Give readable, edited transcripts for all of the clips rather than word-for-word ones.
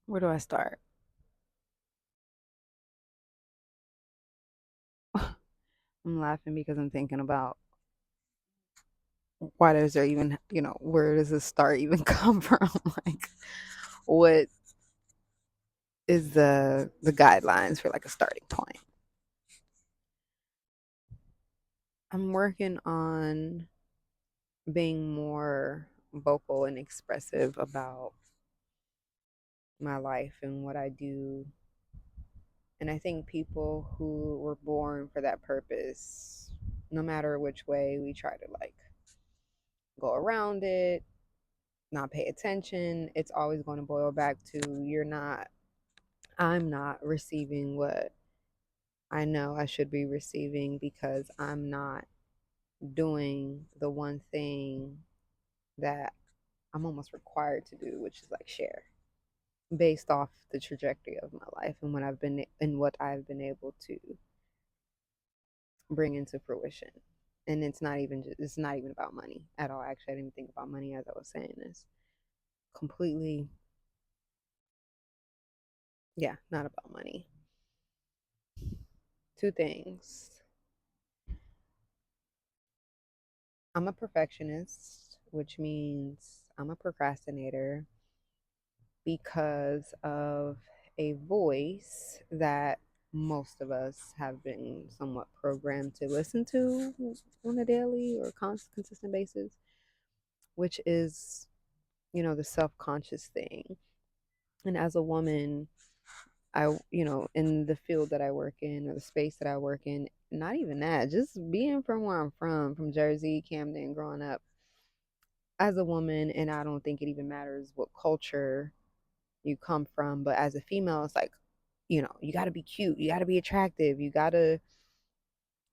Where do I start? I'm laughing because I'm thinking about why does there even, where does this start even come from? Like, what is the guidelines for like a starting point? I'm working on being more vocal and expressive about my life and what I do. And I think people who were born for that purpose, no matter which way we try to like go around it, not pay attention, it's always going to boil back to I'm not receiving what I know I should be receiving because I'm not doing the one thing that I'm almost required to do, which is like share based off the trajectory of my life and what I've been able to bring into fruition. And it's not even about money at all. Actually, I didn't even think about money as I was saying this. Completely, yeah, not about money. Two things. I'm a perfectionist, which means I'm a procrastinator because of a voice that most of us have been somewhat programmed to listen to on a daily or consistent basis, which is, the self conscious thing. And as a woman, in the field that I work in or the space that I work in, not even that, just being from where I'm from Jersey, Camden, growing up as a woman, and I don't think it even matters what culture you come from, but as a female, it's like, you got to be cute, you got to be attractive, you got to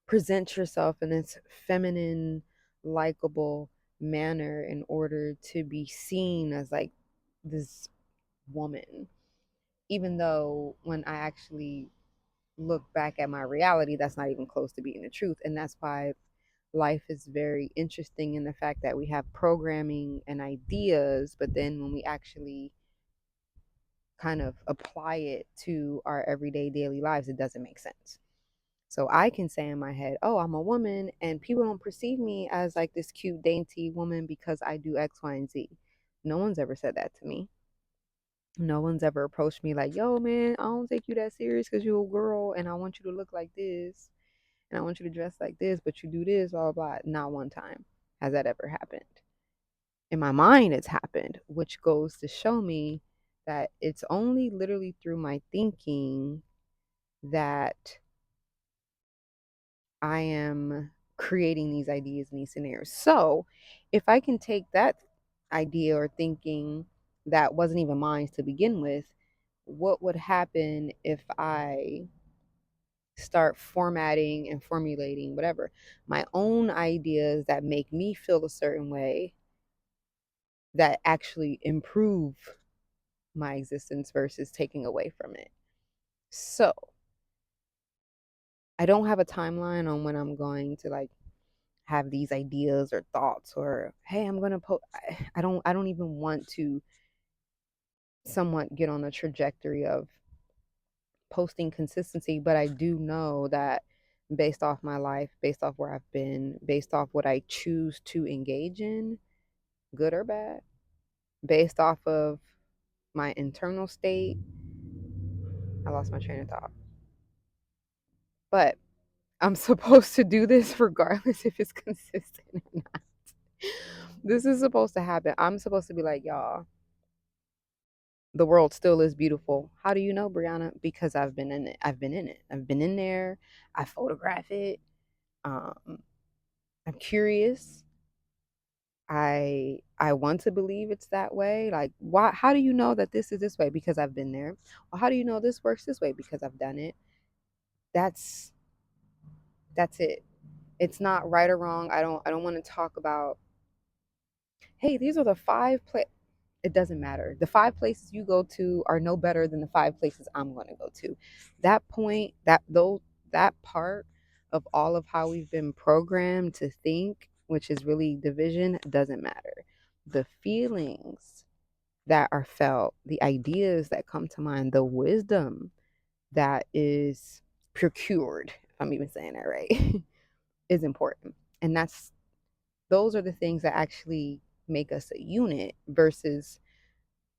present yourself in this feminine, likable manner in order to be seen as like this woman. Even though when I actually look back at my reality, that's not even close to being the truth. And that's why life is very interesting in the fact that we have programming and ideas, but then when we actually kind of apply it to our everyday daily lives, it doesn't make sense. So I can say in my head, oh, I'm a woman, and people don't perceive me as like this cute, dainty woman because I do X, Y, and Z. No one's ever said that to me. No one's ever approached me like, yo, man, I don't take you that serious because you're a girl and I want you to look like this and I want you to dress like this, but you do this, blah, blah, blah. Not one time has that ever happened. In my mind, it's happened, which goes to show me that it's only literally through my thinking that I am creating these ideas and these scenarios. So if I can take that idea or thinking that wasn't even mine to begin with, what would happen if I start formatting and formulating whatever my own ideas that make me feel a certain way that actually improve my existence versus taking away from it? So I don't have a timeline on when I'm going to like have these ideas or thoughts or hey, I'm gonna post. I don't even want to somewhat get on a trajectory of posting consistency, but I do know that based off my life, based off where I've been, based off what I choose to engage in, good or bad, based off of my internal state, I lost my train of thought. But I'm supposed to do this regardless if it's consistent or not. This is supposed to happen. I'm supposed to be like, y'all, the world still is beautiful. How do you know, Brianna? Because I've been in it. I've been in it. I've been in there. I photograph it. Um, I'm curious. I want to believe it's that way. Like, why? How do you know that this is this way? Because I've been there. Well, how do you know this works this way? Because I've done it. That's that's it. It's not right or wrong. I don't want to talk about. Hey, these are the it doesn't matter. The five places you go to are no better than the five places I'm going to go to. That point, that part of all of how we've been programmed to think, which is really division, doesn't matter. The feelings that are felt, the ideas that come to mind, the wisdom that is procured, if I'm even saying that right, is important. And those are the things that actually make us a unit versus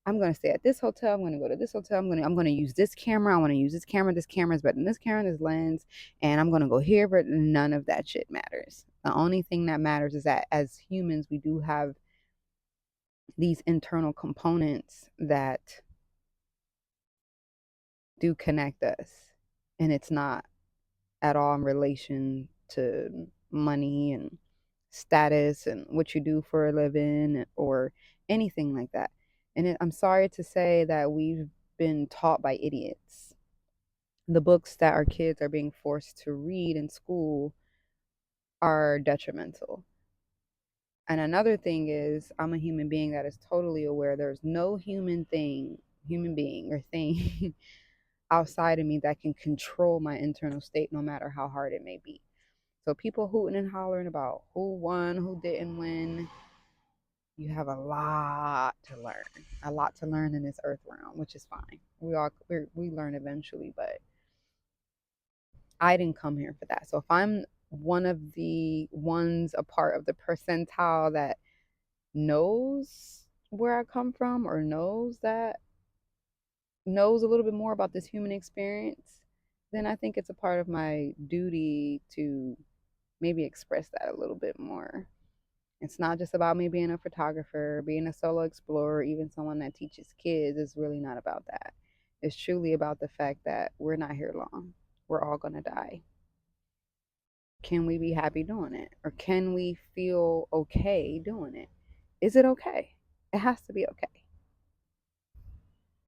I'm going to stay at this hotel. I'm going to go to this hotel. I'm going to use this camera. I want to use this camera. This camera is better than this camera, this lens, and I'm going to go here. But none of that shit matters. The only thing that matters is that as humans, we do have these internal components that do connect us, and it's not at all in relation to money and status and what you do for a living or anything like that. And I'm sorry to say that we've been taught by idiots. The books that our kids are being forced to read in school are detrimental. And another thing is, I'm a human being that is totally aware there's no human being, or thing outside of me that can control my internal state, no matter how hard it may be. So, people hooting and hollering about who won, who didn't win, you have a lot to learn in this earth realm, which is fine. We learn eventually, but I didn't come here for that. So if I'm one of the ones, a part of the percentile that knows where I come from, or knows a little bit more about this human experience, then I think it's a part of my duty to maybe express that a little bit more. It's not just about me being a photographer, being a solo explorer, even someone that teaches kids. It's really not about that. It's truly about the fact that we're not here long. We're all going to die. Can we be happy doing it? Or can we feel okay doing it? Is it okay? It has to be okay.